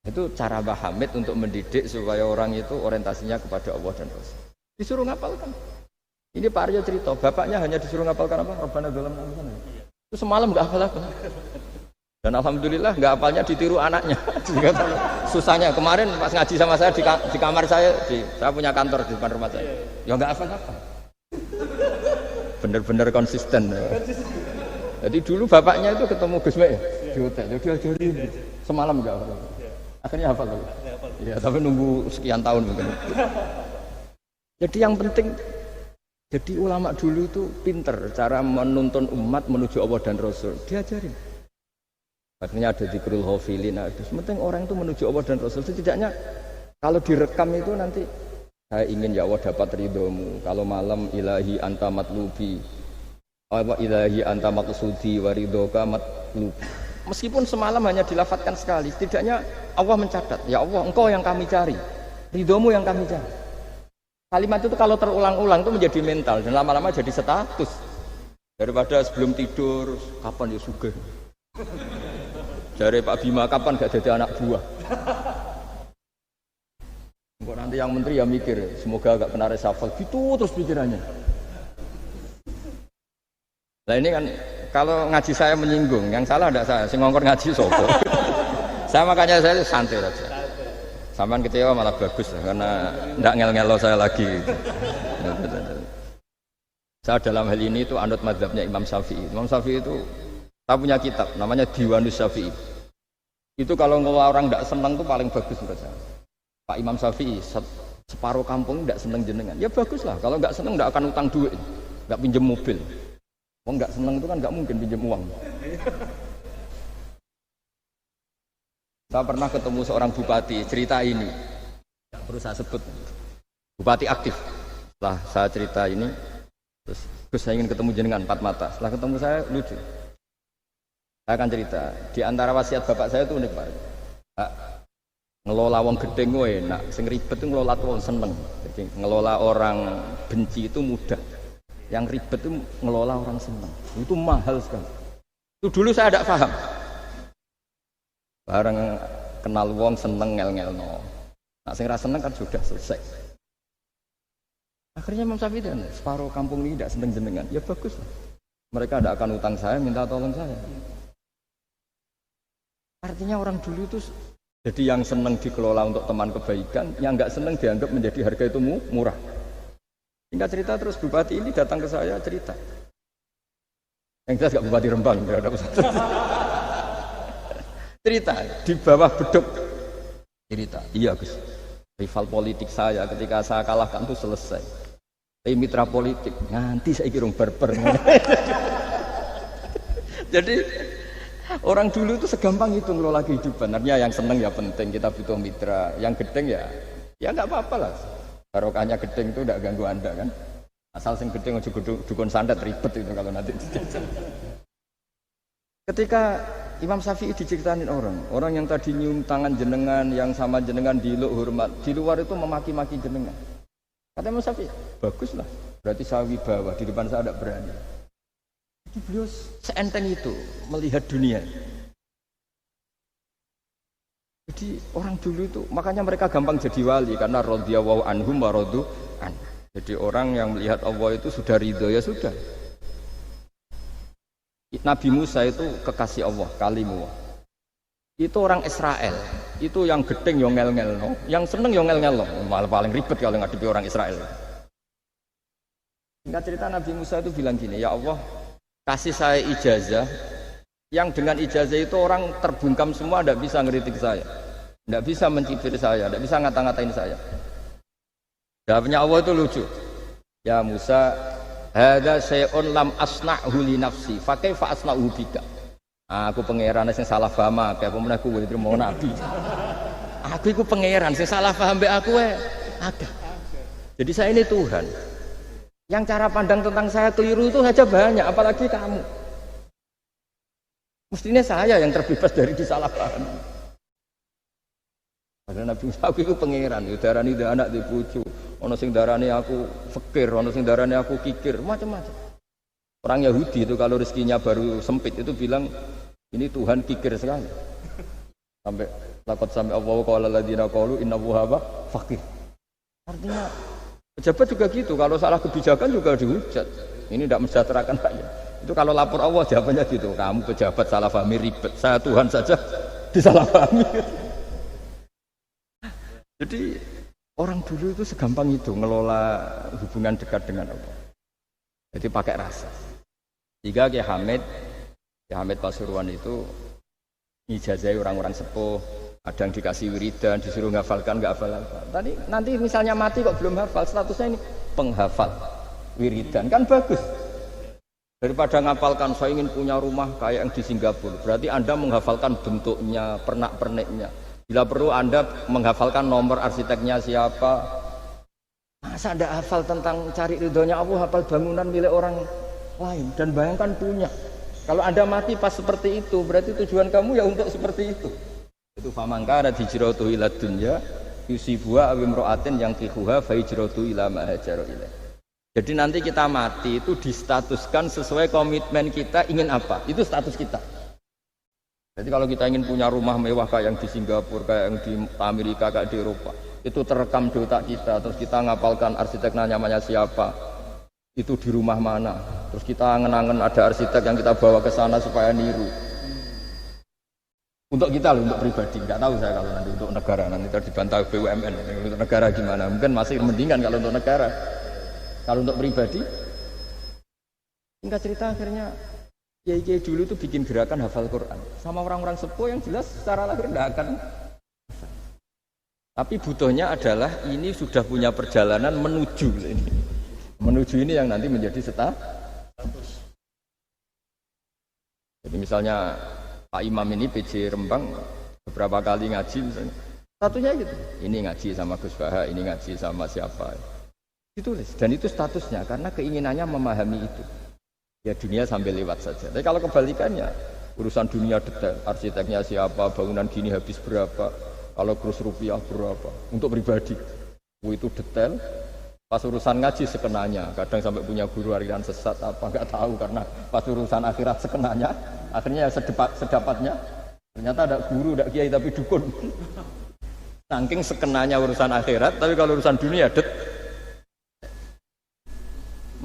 Itu cara Mbah Hamid untuk mendidik supaya orang itu orientasinya kepada Allah dan Rasul. Disuruh ngapalkan. Ini Pak Aryo cerita, bapaknya hanya disuruh ngapalkan apa? Rabbana dalam Al-Quran. Itu semalam nggak hafal apa. Dan alhamdulillah nggak hafalnya ditiru anaknya. Susahnya kemarin pas ngaji sama saya di kamar saya, saya punya kantor di depan rumah saya. Ya nggak hafal apa. Bener-bener konsisten. Jadi dulu bapaknya itu ketemu Gus Mek di hotel, dia ajarin semalam nggak hafal. Akhirnya hafal tuh. Ya, tapi nunggu sekian tahun mungkin. Jadi yang penting, jadi ulama dulu itu pinter cara menuntun umat menuju Allah dan Rasul. Diajarin. Akhirnya ada zikrul ghafilin. Penting orang itu menuju Allah dan Rasul. Setidaknya kalau direkam itu nanti saya ingin ya Allah dapat ridhomu. Kalau malam ilahi anta matlubi, ilahi anta maksudi waridhoka matlubi. Meskipun semalam hanya dilafatkan sekali, setidaknya Allah mencatat, ya Allah engkau yang kami cari, ridhomu yang kami cari. Kalimat itu kalau terulang-ulang itu menjadi mental dan lama-lama jadi status. Daripada sebelum tidur, kapan ya sugih. Jare Pak Bima kapan gak jadi anak buah. Engkau nanti yang menteri ya mikir, semoga gak kena reshuffle, gitu terus pikirannya. Nah ini kan kalau ngaji saya menyinggung, yang salah tidak saya, si ngongkor ngaji sopo. Saya makanya saya santai saja. Sampai kecewa malah bagus karena tidak ngel-ngelo saya lagi. Saya dalam hal ini itu anut mazhabnya Imam Syafi'i. Imam Syafi'i itu saya punya kitab namanya Diwanus Syafi'i. Itu kalau orang tidak senang itu paling bagus menurut saya. Pak Imam Syafi'i separuh kampung tidak senang jenengan. Ya bagus lah. Kalau nggak senang tidak akan utang duit, nggak pinjam mobil. Wong nggak senang itu kan nggak mungkin pinjam uang. Saya pernah ketemu seorang bupati cerita ini, nggak perlu saya sebut. Bupati aktif. Setelah saya cerita ini, terus saya ingin ketemu jenengan empat mata. Setelah ketemu saya lucu. Saya akan cerita. Di antara wasiat bapak saya itu unik Pak. Ngelola wong gedeng enak, sing ribet itu ngelola wong seneng. Jadi ngelola orang benci itu mudah. Yang ribet itu ngelola orang senang, itu mahal sekali. Itu dulu saya tidak paham. Bareng kenal wong seneng ngel-ngelno. Nah sing ra seneng kan sudah selesai. Akhirnya Imam Syafi'i dan separuh kampung ini tidak seneng jenengan. Ya bagus lah. Mereka tidak akan utang saya, minta tolong saya. Artinya orang dulu itu jadi yang seneng dikelola untuk teman kebaikan, yang nggak seneng dianggap menjadi harga itu murah. Singkat cerita terus bupati ini datang ke saya cerita. Yang jelas gak bupati Rembang, gak ada usah. Cerita di bawah beduk. Cerita, iya Gus. Rival politik saya ketika saya kalahkan itu selesai. Tapi mitra politik nanti saya kira berber. Jadi orang dulu itu segampang itu ngelola kehidupan. Artinya yang seneng ya penting, kita butuh mitra. Yang gedeng ya nggak apa-apa lah. Barokahnya gedeng itu tidak ganggu anda kan. Asal sing gedeng aja dukun santet ribet itu kalau nanti dijajal. Ketika Imam Syafi'i diceritain orang yang tadi nyium tangan jenengan, yang sama jenengan diluk hormat, di luar itu memaki-maki jenengan. Kata Imam Syafi'i, baguslah. Berarti saya wibawa, di depan saya tidak berani. Jadi beliau seenteng itu melihat dunia. Jadi orang dulu itu makanya mereka gampang jadi wali karena radhiyallahu anhum wa radu an. Jadi orang yang melihat Allah itu sudah ridho ya sudah. Nabi Musa itu kekasih Allah, kalimullah. Itu orang Israel. Itu yang gedeng yo ngel-ngelno, yang seneng yo ngel-ngelno. Malah paling ribet kalau ngadepi orang Israel. Singkat cerita Nabi Musa itu bilang gini, ya Allah, kasih saya ijazah. Yang dengan ijazah itu orang terbungkam semua tidak bisa ngeritik saya, tidak bisa mencibir saya, tidak bisa ngata-ngatain saya. Jawabnya Allah itu lucu. Ya Musa, hadza syai'un lam asna'hu li nafsi, fa kaifa asna'hu bika. Aku pangeran sing salah paham akeh, apa meneh kuwi mau nabi. Aku iku pangeran sing salah paham mbek aku akeh. Jadi saya ini Tuhan. Yang cara pandang tentang saya keliru itu saja banyak, apalagi kamu. Mestinya saya yang terbebas dari disalahpahami. Karena Nabi Musa aku itu pangeran, udarani anak di pucu, ono sing darani aku fakir, ono sing darani aku kikir, macam-macam. Orang Yahudi itu kalau rezekinya baru sempit itu bilang ini Tuhan kikir sekali. Sampai takut sampai Allah qala alladziina qalu innahu huwa fakir. Artinya pejabat juga gitu, kalau salah kebijakan juga dihujat. Ini tidak mensejahterakan rakyat. Itu kalau lapor Allah jawabannya gitu, kamu pejabat salah pahami ribet, saya Tuhan saja disalahpahami. Jadi orang dulu itu segampang itu ngelola hubungan dekat dengan Allah. Jadi pakai rasa. Jika Kiai Hamid Pasuruan itu ijazah orang-orang sepuh, ada yang dikasih wiridan, disuruh menghafalkan, nggak hafal-hafal. Tadi nanti misalnya mati kok belum hafal, statusnya ini penghafal wiridan, kan bagus. Daripada ngapalkan saya ingin punya rumah kayak yang di Singapura, berarti Anda menghafalkan bentuknya, pernak-perniknya. Bila perlu Anda menghafalkan nomor arsiteknya siapa. Masa Anda hafal tentang cari ridhonya Allah, hafal bangunan milik orang lain dan bayangkan punya. Kalau Anda mati pas seperti itu, berarti tujuan kamu ya untuk seperti itu. Itu famangkana hijratuhu ila dunya yusibuha aw imra'atin yang kihuha fa hijratuhu ila ma hajara ilaih. Jadi nanti kita mati itu distatuskan sesuai komitmen kita ingin apa. Itu status kita. Jadi kalau kita ingin punya rumah mewah kayak yang di Singapura, kayak yang di Amerika, kayak di Eropa, itu terekam di otak kita. Terus kita ngapalkan arsiteknya namanya siapa, itu di rumah mana. Terus kita ngenangen ada arsitek yang kita bawa ke sana supaya niru. Untuk kita loh, untuk pribadi. Nggak tahu saya kalau nanti untuk negara, nanti dibantah BUMN. Untuk negara gimana? Mungkin masih mendingan kalau untuk negara. Kalau untuk pribadi, singkat cerita akhirnya kiai-kiai dulu itu bikin gerakan hafal Quran sama orang-orang sepuh yang jelas secara lahir tidak akan. Tapi butuhnya adalah ini sudah punya perjalanan menuju ini. Menuju ini yang nanti menjadi status. Jadi misalnya Pak Imam ini PJ Rembang beberapa kali ngaji misalnya, statusnya gitu. Ini ngaji sama Gus Baha, ini ngaji sama siapa. Ditulis dan itu statusnya karena keinginannya memahami itu. Ya dunia sambil lewat saja. Tapi kalau kebalikannya, urusan dunia detail, arsiteknya siapa, bangunan gini habis berapa, kalau kurs rupiah berapa, untuk pribadi. Itu detail. Pas urusan ngaji sekenanya, kadang sampai punya guru aliran sesat apa nggak tahu karena pas urusan akhirat sekenanya, akhirnya sedapatnya ternyata ada guru, ada kiai tapi dukun. Saking sekenanya urusan akhirat, tapi kalau urusan dunia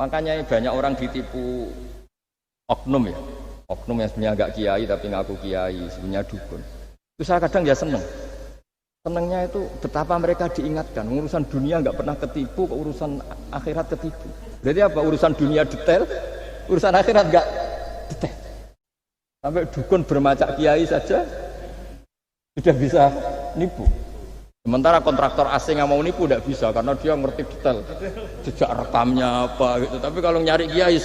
makanya banyak orang ditipu oknum ya, oknum yang sebenarnya agak kiai tapi ngaku kiai, sebenarnya dukun. Itu saya kadang ya senengnya itu betapa mereka diingatkan urusan dunia nggak pernah ketipu, urusan akhirat ketipu. Berarti apa? Urusan dunia detail, urusan akhirat nggak detail. Sampai dukun bermacak kiai saja sudah bisa nipu. Sementara kontraktor asing yang mau nipu tidak bisa karena dia ngerti detail jejak rekamnya apa gitu. Tapi kalau nyari kiai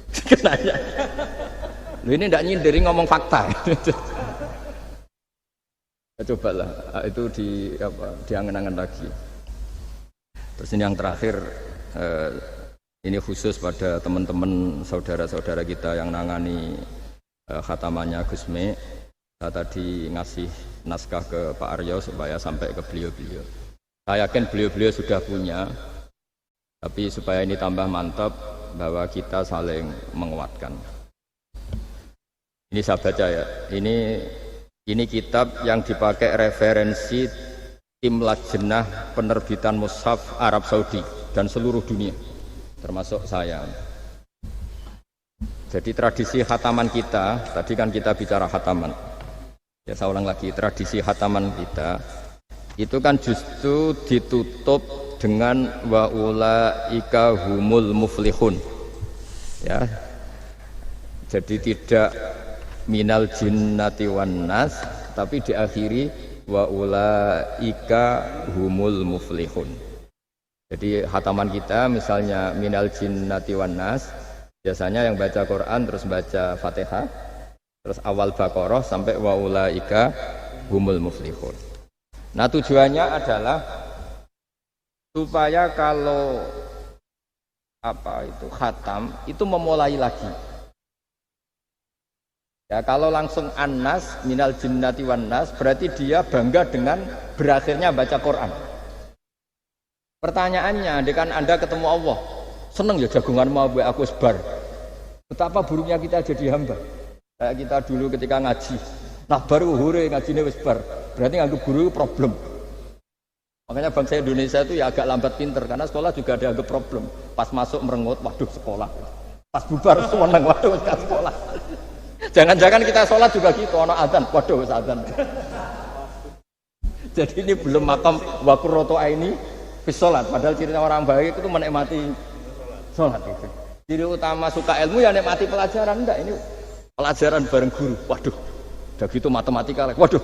sekenanya, lu ini tidak nyindiri ngomong fakta. Ya, cobalah itu diangen-angen lagi. Terus ini yang terakhir, ini khusus pada teman-teman saudara-saudara kita yang nangani khatamannya Gusme. Saya tadi ngasih naskah ke Pak Aryo supaya sampai ke beliau-beliau. Saya yakin beliau-beliau sudah punya, tapi supaya ini tambah mantap bahwa kita saling menguatkan. Ini saya baca ya. Ini kitab yang dipakai referensi tim lajnah penerbitan mushaf Arab Saudi dan seluruh dunia, termasuk saya. Jadi tradisi khataman kita, tadi kan kita bicara khataman. Ya saya ulang lagi, tradisi khataman kita itu kan justru ditutup dengan wa ulaika humul muflihun. Ya. Jadi tidak minal jinnati wan nas, tapi diakhiri wa ulaika humul muflihun. Jadi khataman kita misalnya minal jinnati wan nas, biasanya yang baca Quran terus baca Fatihah, terus awal Baqarah sampai wa ulaika humul muflihun. Nah tujuannya adalah supaya kalau khatam itu memulai lagi. Ya kalau langsung an-nas minal jinnati wan nas berarti dia bangga dengan berakhirnya baca Quran. Pertanyaannya, dekan Anda ketemu Allah, seneng ya jagungan mau aku sebar. Betapa buruknya kita jadi hamba. Kayak kita dulu ketika ngaji, nah baru hore ngajinya wis bar. Berarti nganggep guru problem. Makanya bangsa Indonesia itu ya agak lambat pinter karena sekolah juga ada agak problem. Pas masuk merengut, waduh sekolah. Pas bubar seneng, waduh wis sekolah. Jangan-jangan kita sholat juga gitu, ono adzan, waduh wis adzan. Jadi ini belum makam wakuroto ini sholat. Padahal cirinya orang baik itu menikmati sholat itu. Ciri utama suka ilmu ya nikmati pelajaran. Enggak, ini pelajaran bareng guru. Waduh, udah gitu matematika. Waduh.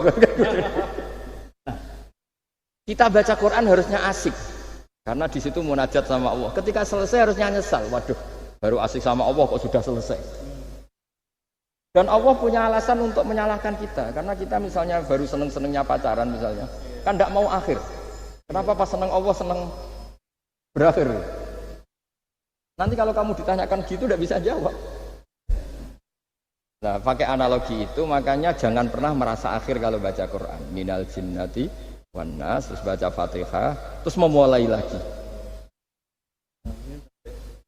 Nah, kita baca Quran harusnya asik. Karena di situ munajat sama Allah. Ketika selesai harusnya nyesal. Waduh, baru asik sama Allah kok sudah selesai. Dan Allah punya alasan untuk menyalahkan kita. Karena kita misalnya baru seneng-senengnya pacaran misalnya. Kan tidak mau akhir. Kenapa pas seneng Allah seneng berakhir? Nanti kalau kamu ditanyakan gitu tidak bisa jawab. Nah, pakai analogi itu makanya jangan pernah merasa akhir kalau baca Quran. Minal jinnati wan nas, terus baca Fatihah, terus memulai lagi.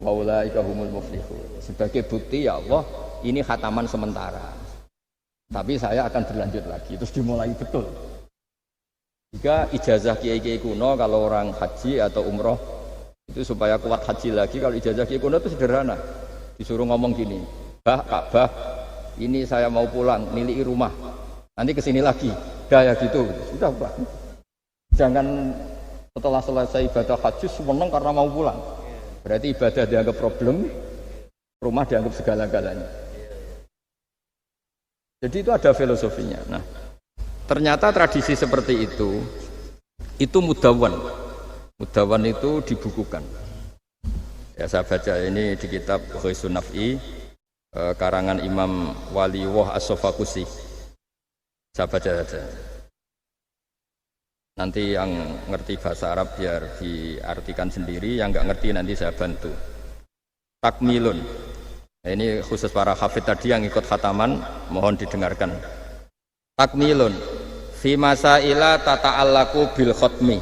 Wa ulaika humul muflihun. Sebagai bukti ya Allah, ini khataman sementara. Tapi saya akan berlanjut lagi, terus dimulai betul. Jika ijazah kiai-kiai kuno kalau orang haji atau umroh itu supaya kuat haji lagi, kalau ijazah kiai kuno itu sederhana. Disuruh ngomong gini, "Bah, Ka'bah, ini saya mau pulang, nilai rumah. Nanti kesini lagi." Dah ya gitu. Sudah, Pak. Jangan setelah selesai ibadah haji seneng karena mau pulang. Berarti ibadah dianggap problem, rumah dianggap segala-galanya. Jadi itu ada filosofinya. Nah, ternyata tradisi seperti itu mudawwan. Mudawwan itu dibukukan. Ya saya baca ini di kitab Ghaithun Naf'i karangan Imam Waliwah As-Sofakusi. Saya baca saja. Nanti yang ngerti bahasa Arab biar diartikan sendiri, yang nggak ngerti nanti saya bantu. Takmilun. Nah, ini khusus para hafidh tadi yang ikut khataman, mohon didengarkan. Takmilun. Fi masaila tata'allaku bil khotmi.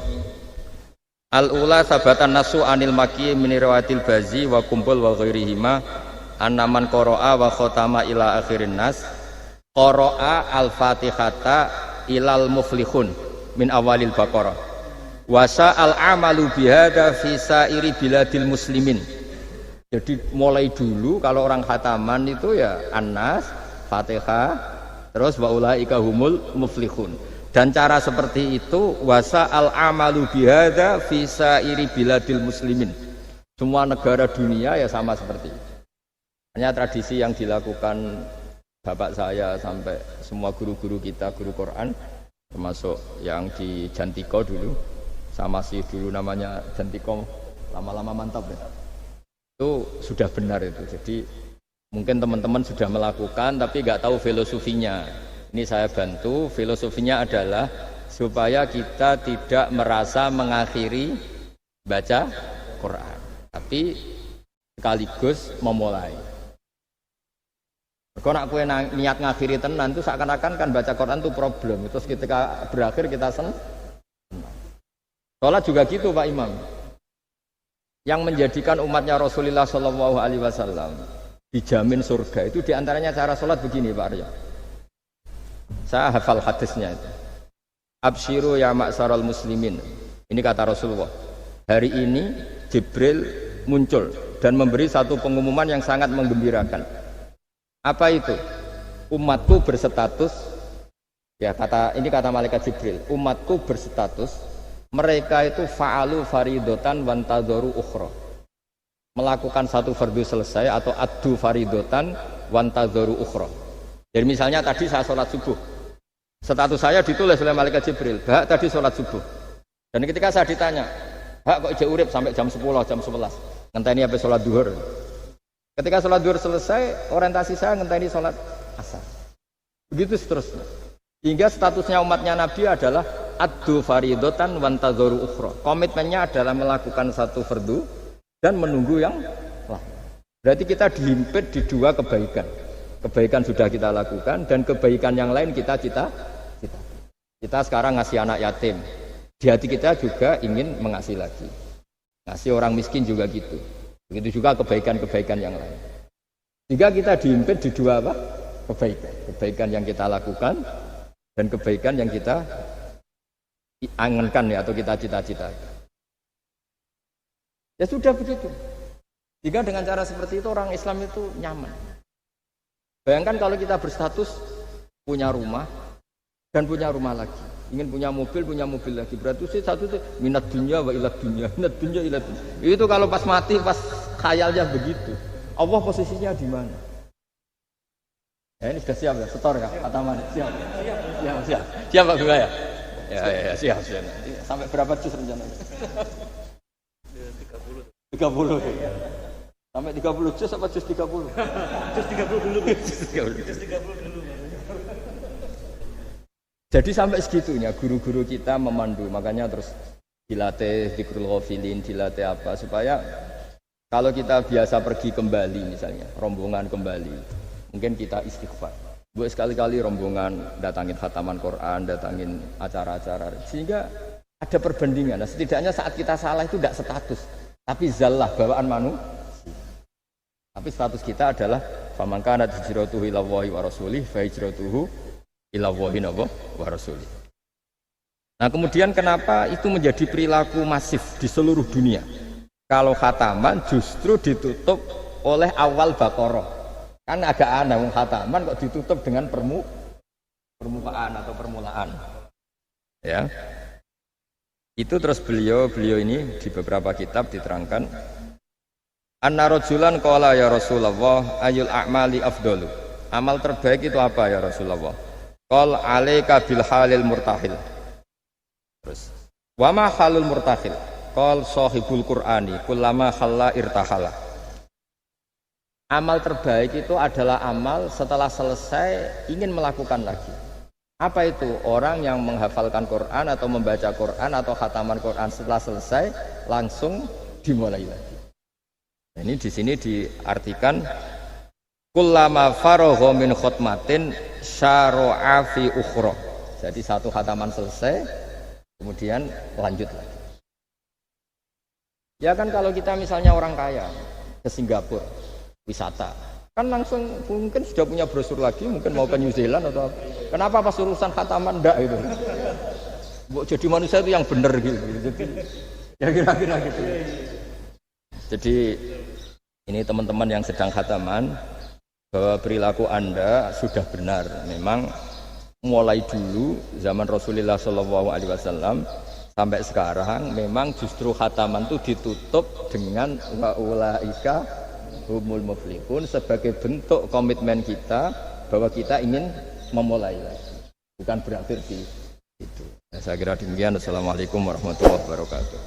Al-ula sabatan nasu anil maki min riwayatil bazi wa kumpul wa ghairihima annaman qara'a wa khotama ila akhirin nas qara'a al-fatihata ilal muflihun min awalil baqarah wasa al-amalu bihada fi sairi biladil muslimin. Jadi mulai dulu kalau orang khataman itu ya An-Nas, Fatihah, terus wa ulaika humul muflihun. Dan cara seperti itu wasa al-amalu bihada fi sairi biladil muslimin. Semua negara dunia ya sama seperti itu. Hanya tradisi yang dilakukan bapak saya sampai semua guru-guru kita, guru Quran, termasuk yang di Jantiko dulu, sama si dulu namanya Jantiko, lama-lama mantap ya. Itu sudah benar itu. Jadi mungkin teman-teman sudah melakukan tapi nggak tahu filosofinya. Ini saya bantu. Filosofinya adalah supaya kita tidak merasa mengakhiri baca Quran, tapi sekaligus memulai. Kalau nak kue niat ngakhiri tenan itu seakan-akan kan baca Quran itu problem. Terus ketika berakhir kita senang. Sholat juga gitu Pak Imam. Yang menjadikan umatnya Rasulullah Shallallahu Alaihi Wasallam dijamin surga itu diantaranya cara sholat begini Pak Arya. Saya hafal hadisnya itu. Absyiru ya ma'syaral muslimin. Ini kata Rasulullah. Hari ini Jibril muncul dan memberi satu pengumuman yang sangat menggembirakan. Apa itu? Umatku berstatus, ya ini kata malaikat Jibril. Umatku berstatus mereka itu fa'alu faridotan wantadzoru ukhra. Melakukan satu fardu selesai atau addu faridotan wantadzoru ukhra. Jadi misalnya tadi saya sholat subuh, status saya ditulis oleh malaikat Jibril, Bak tadi sholat subuh. Dan ketika saya ditanya, Bak kok ijek urip sampai jam 10, jam 11, ngenteni apa sholat duhur. Ketika sholat duhur selesai, orientasi saya ngenteni sholat asar. Begitu seterusnya. Hingga statusnya umatnya Nabi adalah addu faridotan wantadzoru ukhra. Komitmennya adalah melakukan satu fardu dan menunggu yang lain. Berarti kita dihimpit di dua kebaikan. Kebaikan sudah kita lakukan dan kebaikan yang lain kita sekarang ngasih anak yatim. Di hati kita juga ingin mengasih lagi. Ngasih orang miskin juga gitu. Begitu juga kebaikan-kebaikan yang lain. Jika kita diimpit di dua apa? Kebaikan yang kita lakukan dan kebaikan yang kita angankan ya, atau kita cita-cita. Ya sudah begitu. Jika dengan cara seperti itu orang Islam itu nyaman. Bayangkan kalau kita berstatus punya rumah dan punya rumah lagi, ingin punya mobil lagi, berarti satu itu minat dunia wa ilat dunia, minat dunia ilat dunia. Itu kalau pas mati, pas khayalnya begitu, Allah posisinya di mana? Ya ini sudah siap ya, setor ya, Ataman, siap Pak Bunga ya? Ya siap. Sampai berapa juz rencananya? 30 ya. Sampai 30 juz apa juz 30? Juz 30 dulu. Juz 30 dulu. Jadi sampai segitunya guru-guru kita memandu, makanya terus dilatih dzikrul ghafilin, dilatih apa supaya kalau kita biasa pergi kembali misalnya, rombongan kembali, mungkin kita istighfar. Buat sekali-kali rombongan datangin khataman Quran, datangin acara-acara sehingga ada perbandingan. Nah, setidaknya saat kita salah itu tidak status, tapi zallah bawaan manusia. Tapi status kita adalah faman kana hijratuhu ila Allahi wa rasulih fa hijratuhu ila Allahi wa rasulih. Nah, kemudian kenapa itu menjadi perilaku masif di seluruh dunia? Kalau khataman justru ditutup oleh awal Baqarah. Kan agak aneh wong khataman kok ditutup dengan permukaan atau permulaan. Ya. Itu terus beliau ini di beberapa kitab diterangkan anna rajulan qala ya Rasulullah ayul a'mali afdalu. Amal terbaik itu apa ya Rasulullah? Qal alaika bil halil murtahil. Terus wa ma halul murtahil? Qal sahibul qur'ani kullama khalla irtahala. Amal terbaik itu adalah amal setelah selesai ingin melakukan lagi. Apa itu? Orang yang menghafalkan Quran atau membaca Quran atau khataman Quran setelah selesai langsung dimulai lagi. Ini di sini diartikan kullama faragha min khutmatin syara'a fi ukhra. Jadi satu khataman selesai kemudian lanjut lagi. Ya kan kalau kita misalnya orang kaya ke Singapura wisata, kan langsung mungkin sudah punya brosur lagi, mungkin mau ke New Zealand atau apa. Kenapa pas urusan khataman ndak itu? Jadi manusia itu yang benar gitu. Jadi ya kira-kira gitu. Jadi ini teman-teman yang sedang khataman, bahwa perilaku Anda sudah benar. Memang mulai dulu zaman Rasulullah SAW sampai sekarang memang justru khataman itu ditutup dengan wa ulaika humul muflihun sebagai bentuk komitmen kita bahwa kita ingin memulai lagi. Bukan berakhir di situ. Saya kira demikian. Assalamualaikum warahmatullahi wabarakatuh.